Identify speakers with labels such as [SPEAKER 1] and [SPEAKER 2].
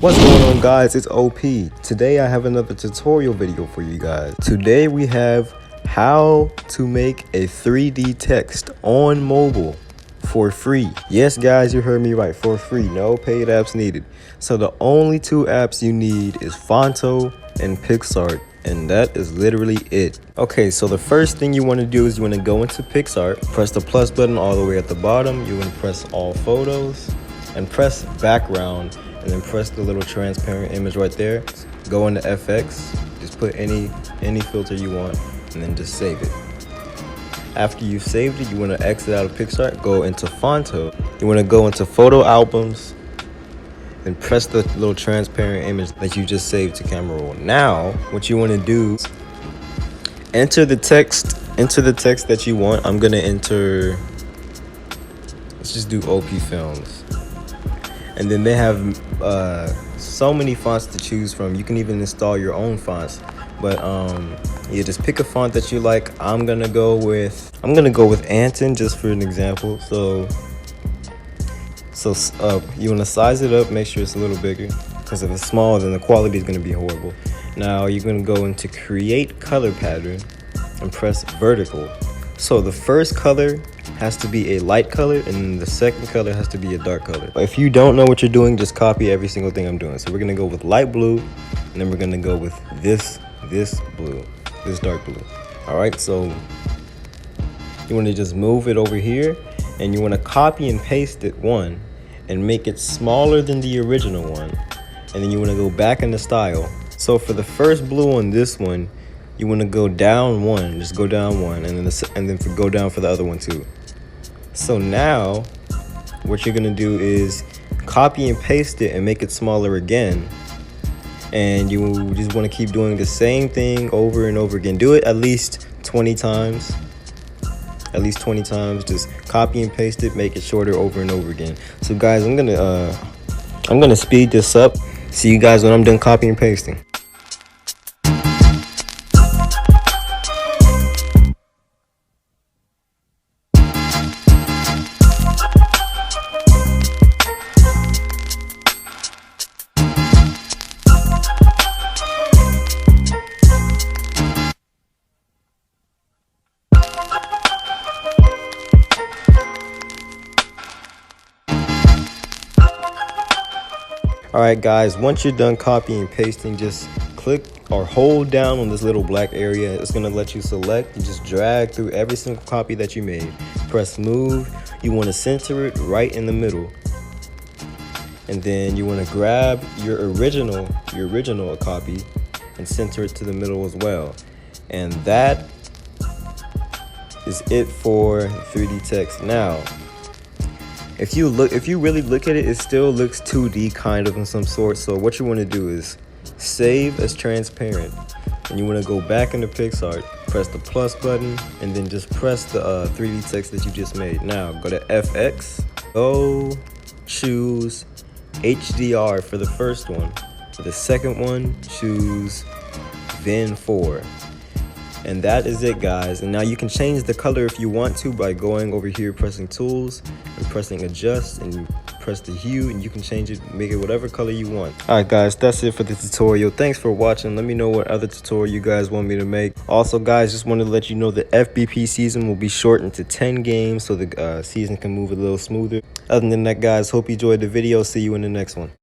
[SPEAKER 1] What's going on, guys? It's OP. Today I have another tutorial video for you guys. Today we have how to make a 3D text on mobile for free. Yes, guys, you heard me right, for free. No paid apps needed. So the only two apps you need is Phonto and PicsArt, and that is literally it. Okay, so the first thing you want to do is you want to go into PicsArt, press the plus button all the way at the bottom. You want to press all photos and press background, and then press the little transparent image right there. Go into FX, just put any filter you want, and then just save it. After you've saved it, you want to exit out of PicsArt, go into Phonto. You want to go into photo albums, then press the little transparent image that you just saved to camera roll. Now, what you want to do is enter the text that you want. I'm gonna enter, let's just do OP Films. And then they have so many fonts to choose from. You can even install your own fonts. But yeah, just pick a font that you like. I'm gonna go with Anton just for an example. So you wanna size it up, make sure it's a little bigger, because if it's small, then the quality is gonna be horrible. Now you're gonna go into create color pattern and press vertical. So the first color has to be a light color, and then the second color has to be a dark color. If you don't know what you're doing, just copy every single thing I'm doing. So we're gonna go with light blue, and then we're gonna go with this blue, this dark blue. All right, so you wanna just move it over here, and you wanna copy and paste it one, and make it smaller than the original one. And then you wanna go back into style. So for the first blue on this one, you wanna go down one, just go down one, and then go down for the other one too. So now, what you're gonna do is copy and paste it and make it smaller again. And you just wanna keep doing the same thing over and over again. Do it at least 20 times. At least 20 times, just copy and paste it, make it shorter over and over again. So guys, I'm gonna speed this up. See you guys when I'm done copying and pasting. Alright guys, once you're done copying and pasting, just click or hold down on this little black area. It's going to let you select and just drag through every single copy that you made. Press move. You want to center it right in the middle. And then you want to grab your original copy and center it to the middle as well. And that is it for 3D text. Now, if you really look at it, it still looks 2D kind of in some sort. So what you want to do is save as transparent, and you want to go back into PicsArt, press the plus button, and then just press the 3D text that you just made. Now go to FX, go choose HDR for the first one. For the second one, choose Vin 4. And that is it, guys. And now you can change the color if you want to by going over here, pressing tools and pressing adjust, and you press the hue, and you can change it, make it whatever color you want. Alright guys, that's it for the tutorial. Thanks for watching. Let me know what other tutorial you guys want me to make. Also guys, just wanted to let you know the FBP season will be shortened to 10 games so the season can move a little smoother. Other than that guys, hope you enjoyed the video. See you in the next one.